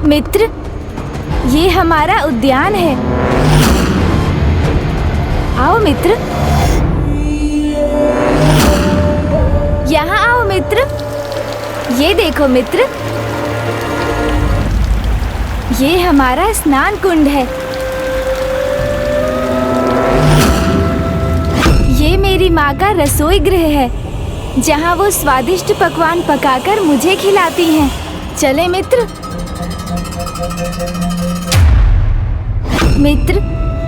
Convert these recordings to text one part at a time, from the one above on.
मित्र, ये हमारा उद्यान है। आओ मित्र, यहाँ आओ मित्र। ये देखो मित्र, ये हमारा स्नान कुंड है। ये मेरी माँ का रसोई गृह है, जहाँ वो स्वादिष्ट पकवान पकाकर मुझे खिलाती हैं। चले मित्र। मित्र,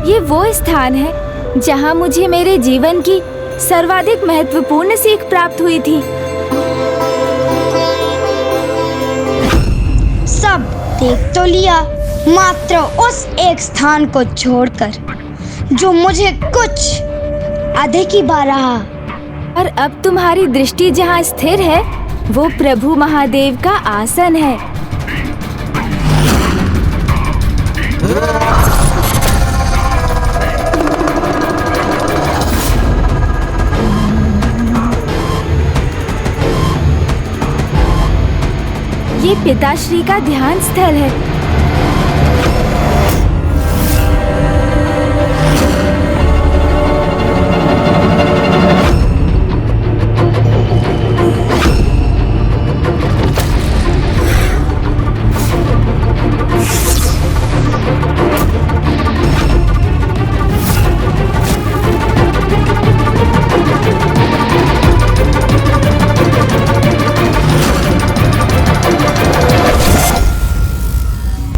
ये वो स्थान है जहाँ मुझे मेरे जीवन की सर्वाधिक महत्वपूर्ण सीख प्राप्त हुई थी। सब देख तो लिया, मात्र उस एक स्थान को छोड़कर जो मुझे कुछ अधिक ही भा रहा। और अब तुम्हारी दृष्टि जहाँ स्थिर है, वो प्रभु महादेव का आसन है। ये पिताश्री का ध्यान स्थल है।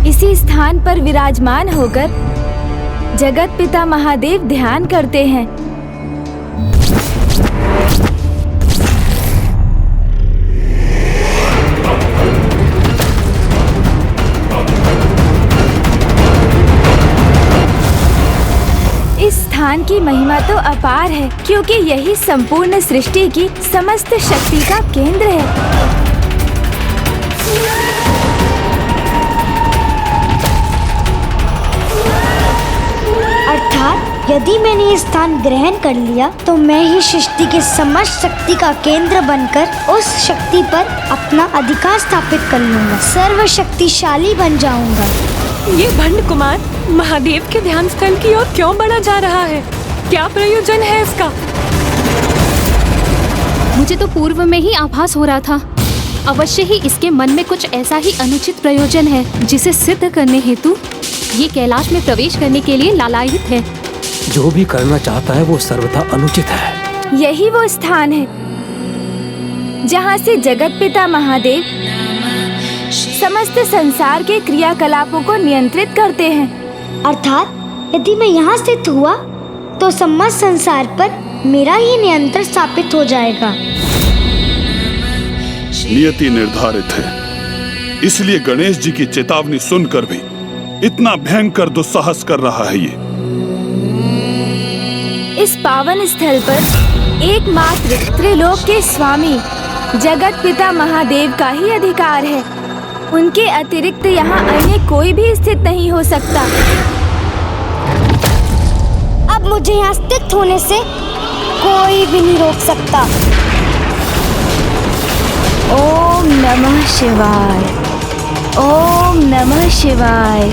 इसी स्थान पर विराजमान होकर जगत पिता महादेव ध्यान करते हैं। इस स्थान की महिमा तो अपार है, क्योंकि यही संपूर्ण सृष्टि की समस्त शक्ति का केंद्र है। अर्थात यदि मैंने ये स्थान ग्रहण कर लिया तो मैं ही सृष्टि के समस्त शक्ति का केंद्र बनकर उस शक्ति पर अपना अधिकार स्थापित कर लूंगा, सर्वशक्तिशाली बन जाऊंगा। ये भंड कुमार महादेव के ध्यान स्थल की ओर क्यों बढ़ा जा रहा है? क्या प्रयोजन है इसका? मुझे तो पूर्व में ही आभास हो रहा था। अवश्य ही इसके मन में कुछ ऐसा ही अनुचित प्रयोजन है, जिसे सिद्ध करने हेतु ये कैलाश में प्रवेश करने के लिए लालायित है। जो भी करना चाहता है वो सर्वथा अनुचित है। यही वो स्थान है जहाँ से जगत पिता महादेव समस्त संसार के क्रियाकलापों को नियंत्रित करते हैं। अर्थात यदि मैं यहाँ स्थित हुआ तो समस्त संसार पर मेरा ही नियंत्रण स्थापित हो जाएगा। नियति निर्धारित है, इसलिए गणेश जी की चेतावनी सुनकर भी इतना भयंकर दुस्साहस कर रहा है। ये इस पावन स्थल पर एकमात्र त्रिलोक के स्वामी जगत पिता महादेव का ही अधिकार है। उनके अतिरिक्त यहाँ अन्य कोई भी स्थित नहीं हो सकता। अब मुझे यहाँ स्थित होने से कोई भी नहीं रोक सकता। ओम नमः शिवाय, ओम नमः शिवाय,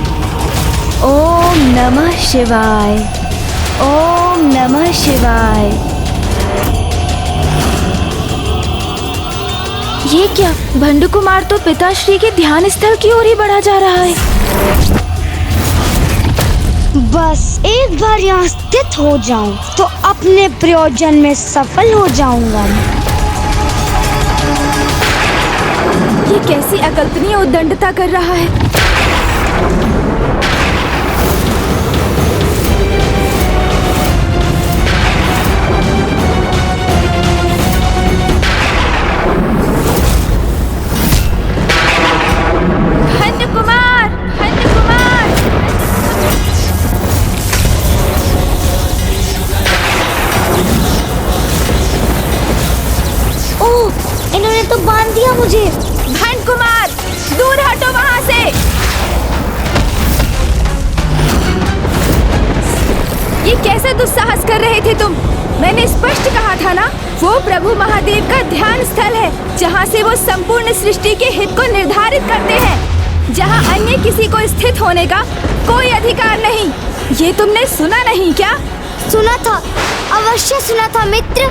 ओम नमः शिवाय, ओम नमः शिवाय। ये क्या? भंड कुमार तो पिताश्री के ध्यान स्थल की ओर ही बढ़ा जा रहा है। बस एक बार यहाँ स्थित हो जाऊं तो अपने प्रयोजन में सफल हो जाऊंगा। ये कैसी अकल्पनीय उद्दंडता कर रहा है। भंड कुमार, भंड कुमार। ओह, इन्होंने तो बांध दिया मुझे। भंड कुमार, दूर हटो वहाँ से। ये कैसे दुस्साहस कर रहे थे तुम? मैंने स्पष्ट कहा था ना, वो प्रभु महादेव का ध्यान स्थल है, जहाँ से वो संपूर्ण सृष्टि के हित को निर्धारित करते हैं। जहाँ अन्य इन्हें किसी को स्थित होने का कोई अधिकार नहीं। ये तुमने सुना नहीं क्या? सुना था, अवश्य सुना था मित्र,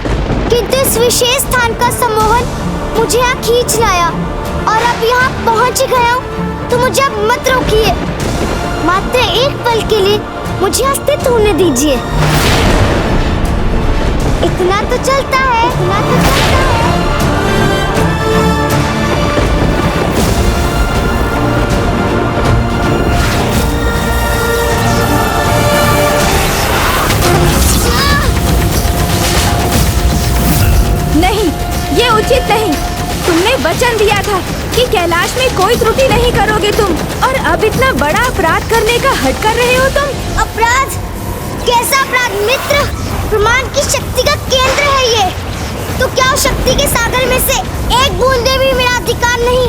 किंतु इस विशेष स्थान का सम्मोहन मुझे यहाँ खींच लाया और अब यहाँ पहुँच गया हूँ, तो मुझे अब मत रोकिए। मात्र एक पल के लिए मुझे यहाँ स्थित होने दीजिए। इतना तो चलता है, इतना तो चलता है। नहीं, ये उचित नहीं। तुमने वचन दिया था कि कैलाश में कोई त्रुटि नहीं करोगे तुम, और अब इतना बड़ा अपराध करने का हट कर रहे हो तुम। अपराध? कैसा अपराध मित्र? ब्रह्मांड की शक्ति का केंद्र है ये। तो क्या उस शक्ति के सागर में से एक बूंदे भी मेरा अधिकार नहीं?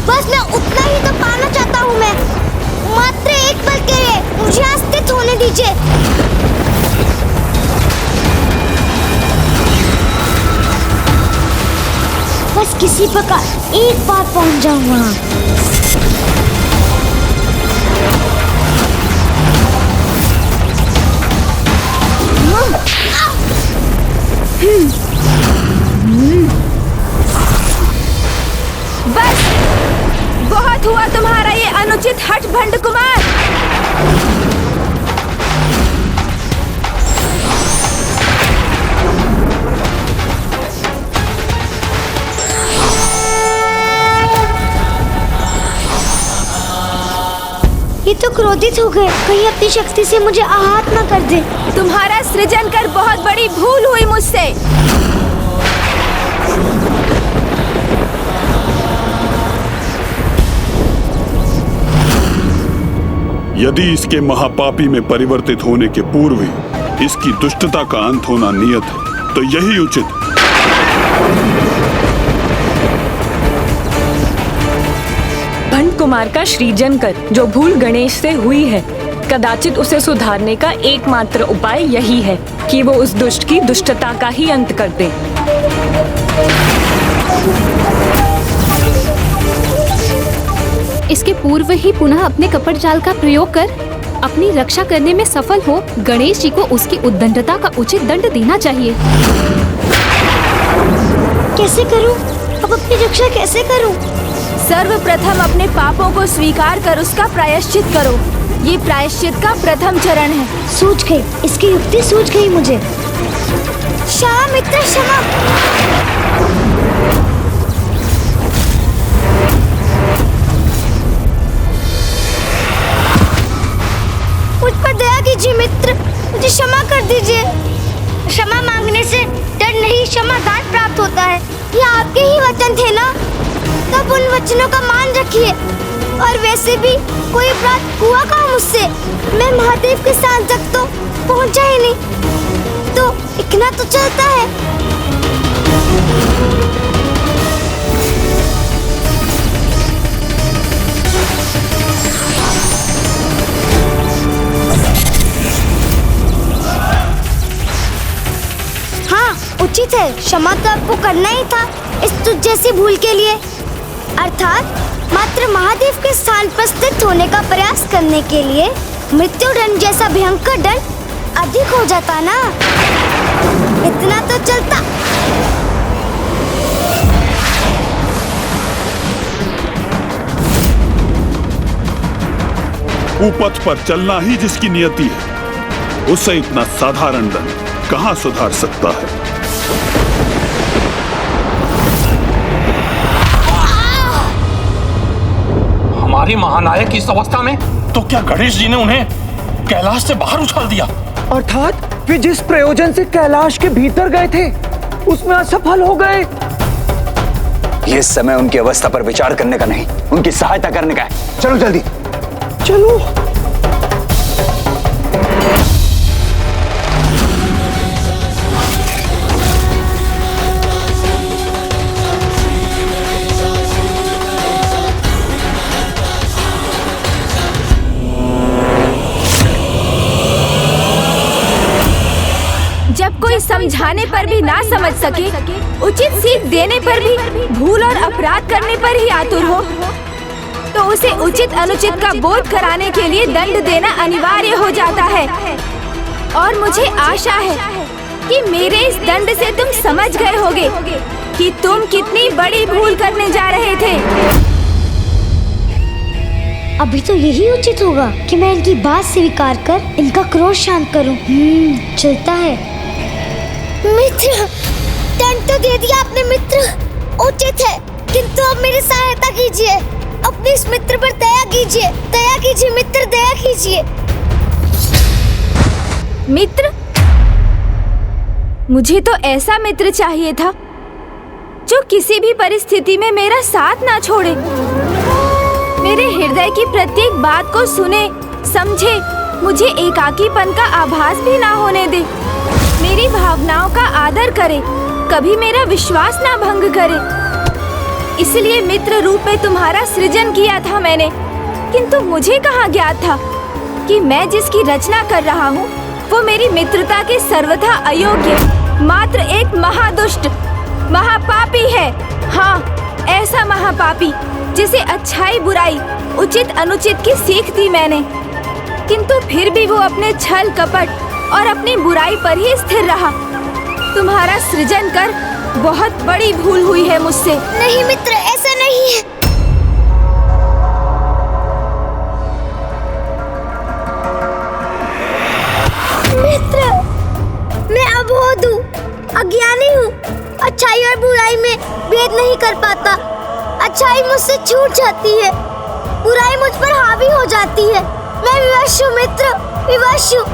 बस मैं उतना ही तो पाना चाहता हूँ। मैं मात्र एक पल के लिए मुझे यहाँ स्थित होने दीजिए। बस किसी प्रकार एक बार पहुँच जाऊँ वहाँ। बस बहुत हुआ तुम्हारा ये अनुचित हठ भंड कुमार। ये तो क्रोधित हो गए, कहीं अपनी शक्ति से मुझे आहत न कर दे। तुम्हारा सृजन कर बहुत बड़ी भूल हुई मुझसे। यदि इसके महापापी में परिवर्तित होने के पूर्व ही इसकी दुष्टता का अंत होना नियत है, तो यही उचित है। भंड कुमार का सृजन कर, जो भूल गणेश से हुई है, कदाचित उसे सुधारने का एकमात्र उपाय यही है कि वो उस दुष्ट की दुष्टता का ही अंत कर दे। इसके पूर्व ही पुनः अपने कपट जाल का प्रयोग कर अपनी रक्षा करने में सफल हो गणेश जी को उसकी उद्दंडता का उचित दंड देना चाहिए। कैसे करूं? अब अपनी रक्षा कैसे करूं? सर्वप्रथम अपने पापों को स्वीकार कर उसका प्रायश्चित करो। ये प्रायश्चित का प्रथम चरण है। सूझ गई, इसकी युक्ति सूझ गई मुझे। क्षमा मित्र, क्षमा। मुझ पर दया कीजिए मित्र, मुझे क्षमा कर दीजिए। क्षमा मांगने से डर नहीं, क्षमादान प्राप्त होता है। ये आपके ही वचन थे ना, तब उन वचनों का मान रखिए। और वैसे भी कोई अपराध हुआ कहाँ मुझसे? मैं महादेव के स्थान तक तो पहुंचा ही नहीं, तो इतना तो चलता है। हाँ, उचित है। क्षमा तो आपको करना ही था इस तुझ जैसी भूल के लिए। अर्थात मात्र महादेव के स्थान पर स्थित होने का प्रयास करने के लिए मृत्युदंड जैसा भयंकर दंड अधिक हो जाता ना, इतना तो चलता। कुपथ पर चलना ही जिसकी नियति है, उसे इतना साधारण दंड कहाँ सुधार सकता है। हमारे महानायक की इस अवस्था में, तो क्या गणेश जी ने उन्हें कैलाश से बाहर उछाल दिया? अर्थात वे जिस प्रयोजन से कैलाश के भीतर गए थे उसमें असफल हो गए। ये समय उनकी अवस्था पर विचार करने का नहीं, उनकी सहायता करने का है। चलो जल्दी चलो। जब कोई समझाने पर भी ना समझ सके, उचित सीख देने पर भी भूल और अपराध करने पर ही आतुर हो, तो उसे उचित अनुचित का बोध कराने के लिए दंड देना अनिवार्य हो जाता है। और मुझे आशा है कि मेरे इस दंड से तुम समझ गए होगे कि तुम कितनी बड़ी भूल करने जा रहे थे। अभी तो यही उचित होगा कि मैं इनकी बात स्वीकार कर इनका क्रोध शांत करूं। चलता है। मित्र, दंड तो दे दिया आपने मित्र, उचित है, किंतु अब मेरी सहायता कीजिए, अपने इस मित्र पर दया कीजिए मित्र, दया कीजिए। मित्र? मुझे तो ऐसा मित्र चाहिए था जो किसी भी परिस्थिति में मेरा साथ ना छोड़े, मेरे हृदय की प्रत्येक बात को सुने, समझे, मुझे एकाकीपन का आभास भी ना होने दे, मेरी भावनाओं का आदर करे, कभी मेरा विश्वास ना भंग करे। इसलिए मित्र रूप में तुम्हारा सृजन किया था मैंने, किंतु मुझे कहाँ ज्ञात था कि मैं जिसकी रचना कर रहा हूँ वो मेरी मित्रता के सर्वथा अयोग्य, मात्र एक महादुष्ट, महापापी है। हाँ, ऐसा महापापी जिसे अच्छाई बुराई, उचित अनुचित की सीख दी मैंने, किंतु फिर भी वो अपने छल कपट और अपनी बुराई पर ही स्थिर रहा। तुम्हारा सृजन कर बहुत बड़ी भूल हुई है मुझसे। नहीं मित्र, ऐसा नहीं है। मित्र, मैं अबोध हूँ, अज्ञानी हूँ, अच्छाई और बुराई में भेद नहीं कर पाता। अच्छाई मुझसे छूट जाती है, बुराई मुझ पर हावी हो जाती है। मैं विवश हूँ मित्र, विवश हूँ।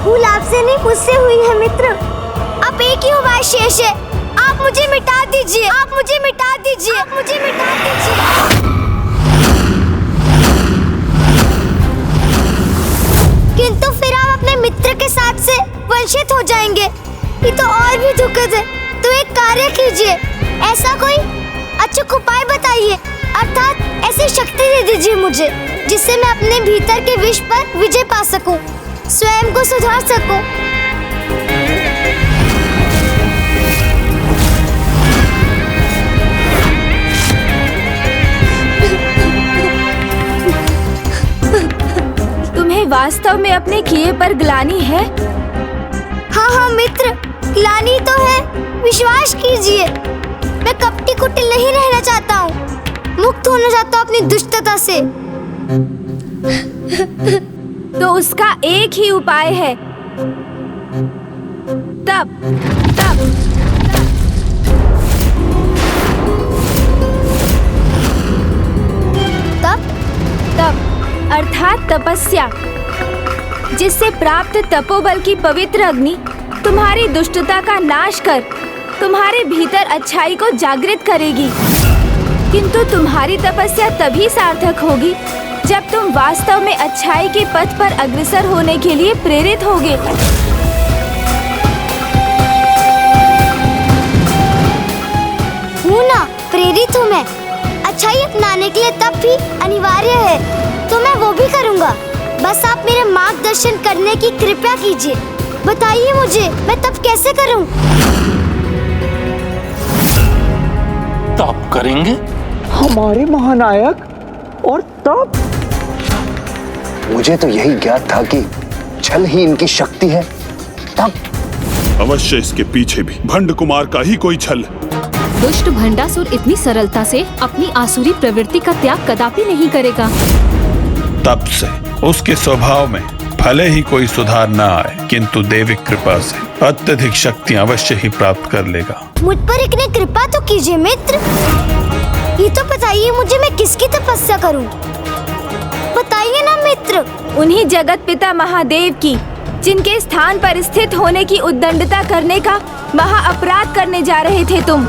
भूल आपसे नहीं, मुझसे हुई है मित्र। अब एक ही उपाय शेष है, आप मुझे मिटा दीजिए, आप मुझे मिटा दीजिए, आप मुझे मिटा दीजिए। किंतु फिर आप अपने मित्र के साथ से वंचित हो जाएंगे, ये तो और भी दुखद है। तो एक कार्य कीजिए, ऐसा कोई अचूक उपाय बताइए, अर्थात ऐसी शक्ति दे दीजिए मुझे जिससे मैं अपने भीतर के विष पर विजय पा सकूं, स्वयं को सुधार सकूं। तुम्हें वास्तव में अपने किए पर ग्लानि है? हाँ मित्र, ग्लानि तो है, विश्वास कीजिए। मैं कपटी कुटिल नहीं रहना चाहता हूँ, मुक्त होना चाहता हूँ अपनी दुष्टता से। तो उसका एक ही उपाय है, तप। अर्थात तपस्या, जिससे प्राप्त तपोबल की पवित्र अग्नि तुम्हारी दुष्टता का नाश कर तुम्हारे भीतर अच्छाई को जागृत करेगी। किंतु तुम्हारी तपस्या तभी सार्थक होगी जब तुम वास्तव में अच्छाई के पथ पर अग्रसर होने के लिए प्रेरित होगे। हूँ ना, प्रेरित हूँ मैं। अच्छाई अपनाने के लिए तप भी अनिवार्य है, तो मैं वो भी करूँगा। बस आप मेरे मार्गदर्शन करने की कृपा कीजिए। बताइए मुझे, मैं तप कैसे करूँ? तप करेंगे? हमारे महानायक? और तप? मुझे तो यही ज्ञात था कि छल ही इनकी शक्ति है। तप? अवश्य इसके पीछे भी भंड कुमार का ही कोई छल। दुष्ट भंडासुर इतनी सरलता से अपनी आसुरी प्रवृत्ति का त्याग कदापि नहीं करेगा। तप से उसके स्वभाव में भले ही कोई सुधार न आए, किंतु देविक कृपा से अत्यधिक शक्ति अवश्य ही प्राप्त कर लेगा। मुझ पर इतनी कृपा तो कीजिए मित्र। ये तो बताइए मुझे, मैं किसकी तपस्या करूं? बताइए ना मित्र। उन्हीं जगत पिता महादेव की, जिनके स्थान पर स्थित होने की उद्दंडता करने का महा अपराध करने जा रहे थे तुम।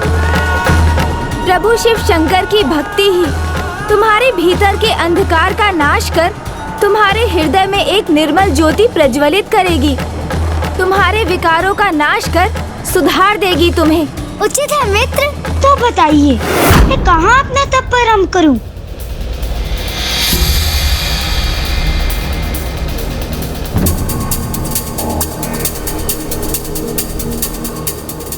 प्रभु शिव शंकर की भक्ति ही तुम्हारे भीतर के अंधकार का नाश कर तुम्हारे हृदय में एक निर्मल ज्योति प्रज्वलित करेगी, तुम्हारे विकारों का नाश कर सुधार देगी तुम्हें। उचित है मित्र। तो बताइए, मैं कहाँ अपना तप आरंभ करूं?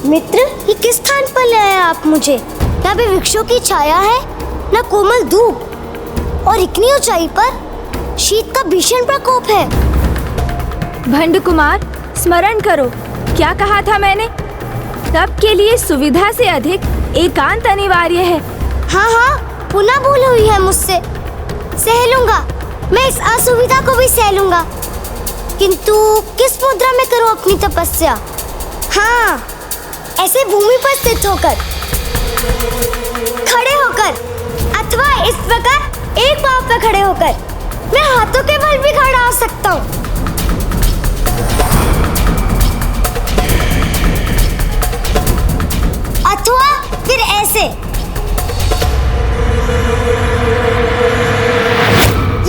मित्र, ये किस स्थान पर ले आए आप मुझे? यहाँ पे वृक्षों की छाया है, न कोमल धूप, और इतनी ऊंचाई पर शीत का भीषण प्रकोप है। भंड कुमार, स्मरण करो, क्या कहा था मैंने? तप के लिए सुविधा से अधिक एकांत अनिवार्य है। हाँ हाँ, पुनः भूल हुई है मुझसे। सह लूंगा, मैं इस असुविधा को भी सह लूंगा, किंतु किस मुद्रा में करूं अपनी तपस्या? हाँ, ऐसे भूमि पर स्थित होकर, खड़े होकर, अथवा इस प्रकार एक पांव पर खड़े होकर। मैं हाथों के बल भी खड़ा हो सकता हूँ। अथवा फिर ऐसे।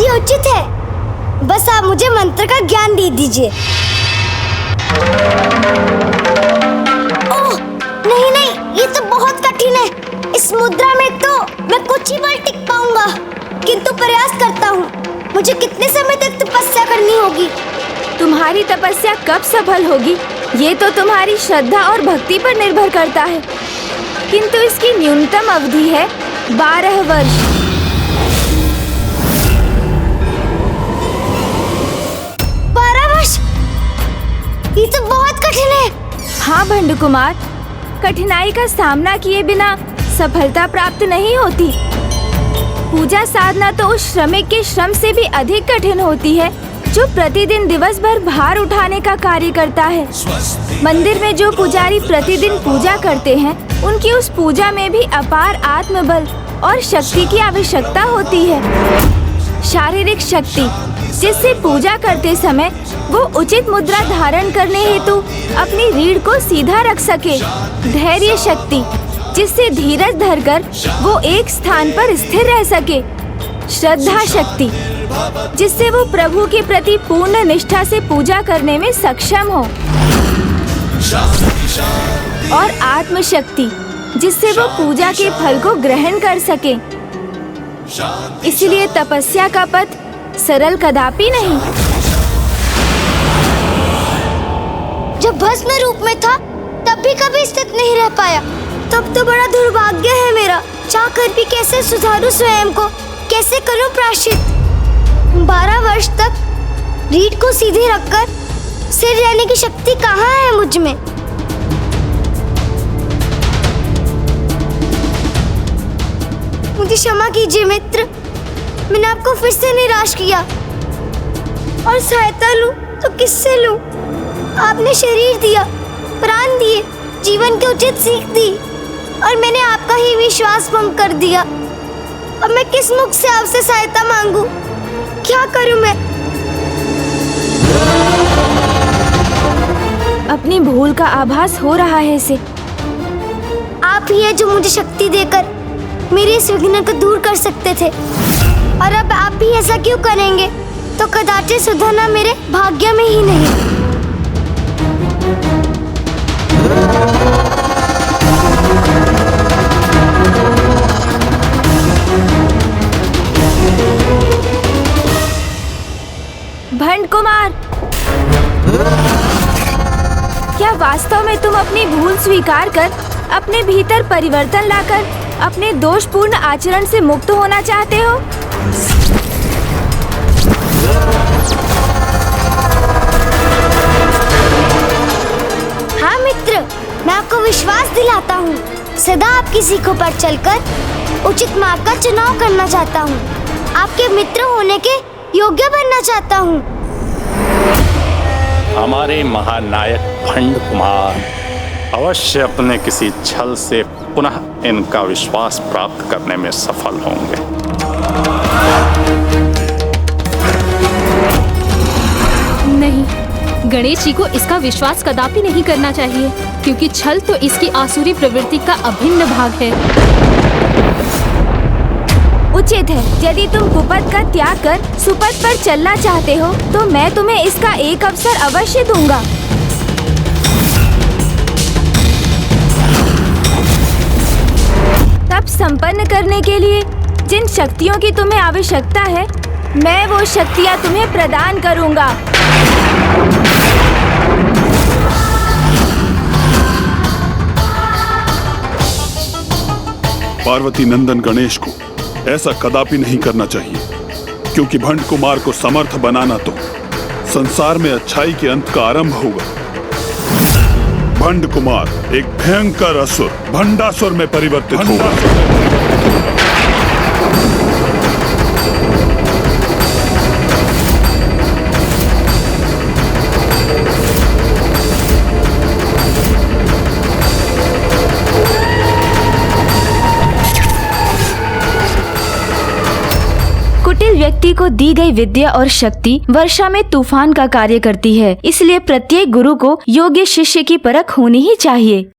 ये उचित है, बस आप मुझे मंत्र का ज्ञान दे दीजिए। ओह, नहीं नहीं, ये तो बहुत कठिन है। इस मुद्रा में तो मैं कुछ ही पल टिक पाऊंगा, किंतु प्रयास करता हूँ। मुझे कितने समय तक तपस्या करनी होगी? तुम्हारी तपस्या कब सफल होगी, ये तो तुम्हारी श्रद्धा और भक्ति पर निर्भर करता है, किंतु इसकी न्यूनतम अवधि है 12 वर्ष। 12 वर्ष? ये तो बहुत कठिन है। हाँ भंड कुमार, कठिनाई का सामना किए बिना सफलता प्राप्त नहीं होती। पूजा साधना तो उस श्रमिक के श्रम से भी अधिक कठिन होती है जो प्रतिदिन दिवस भर भार उठाने का कार्य करता है। मंदिर में जो पुजारी प्रतिदिन पूजा करते हैं, उनकी उस पूजा में भी अपार आत्मबल और शक्ति की आवश्यकता होती है। शारीरिक शक्ति, जिससे पूजा करते समय वो उचित मुद्रा धारण करने हेतु अपनी रीढ़ को सीधा रख सके। धैर्य शक्ति, जिससे धीरज धरकर वो एक स्थान पर स्थिर रह सके। श्रद्धा शक्ति, जिससे वो प्रभु के प्रति पूर्ण निष्ठा से पूजा करने में सक्षम हो। और आत्मशक्ति, जिससे वो पूजा के फल को ग्रहण कर सके। इसलिए तपस्या का पथ सरल कदापि नहीं। जब भस्म रूप में था, तब भी कभी स्थित नहीं रह पाया। तब तो बड़ा दुर्भाग्य है मेरा। चाहकर भी कैसे सुधारूं स्वयं को, कैसे करूं प्रायश्चित? 12 वर्ष तक रीढ़ को सीधे रखकर सिर रहने की शक्ति कहाँ है मुझ में? मुझे क्षमा कीजिए मित्र, मैंने आपको फिर से निराश किया। और सहायता लूं तो किससे लूं? आपने शरीर दिया, प्राण दिए, जीवन की उचित सीख दी, और मैंने आपका ही विश्वास भंग कर दिया। अब मैं किस मुख से आपसे सहायता मांगू? क्या करूं मैं? अपनी भूल का आभास हो रहा है इसे। आप ही है जो मुझे शक्ति देकर मेरे इस विघ्न को दूर कर सकते थे, और अब आप भी ऐसा क्यों करेंगे? तो कदाचित सुधरना मेरे भाग्य में ही नहीं। भंड कुमार, क्या वास्तव में तुम अपनी भूल स्वीकार कर अपने भीतर परिवर्तन लाकर अपने दोषपूर्ण आचरण से मुक्त होना चाहते हो? हाँ मित्र, मैं आपको विश्वास दिलाता हूँ। सदा आपकी सीखों पर चलकर उचित मार्ग का चुनाव करना चाहता हूँ। आपके मित्र होने के योग्य बनना चाहता हूँ। हमारे महानायक भंड कुमार अवश्य अपने किसी छल से पुनः इनका विश्वास प्राप्त करने में सफल होंगे। नहीं, गणेश जी को इसका विश्वास कदापि नहीं करना चाहिए, क्योंकि छल तो इसकी आसुरी प्रवृत्ति का अभिन्न भाग है। उचित है, यदि तुम कुपथ का त्याग कर सुपथ पर चलना चाहते हो, तो मैं तुम्हें इसका एक अवसर अवश्य दूंगा। तप संपन्न करने के लिए जिन शक्तियों की तुम्हें आवश्यकता है, मैं वो शक्तियाँ तुम्हें प्रदान करूंगा। पार्वती नंदन गणेश को ऐसा कदापि नहीं करना चाहिए, क्योंकि भंड कुमार को समर्थ बनाना तो संसार में अच्छाई के अंत का आरंभ होगा। भंड कुमार एक भयंकर असुर भंडासुर में परिवर्तित होगा। कुटिल व्यक्ति को दी गई विद्या और शक्ति वर्षा में तूफान का कार्य करती है, इसलिए प्रत्येक गुरु को योग्य शिष्य की परख होनी ही चाहिए।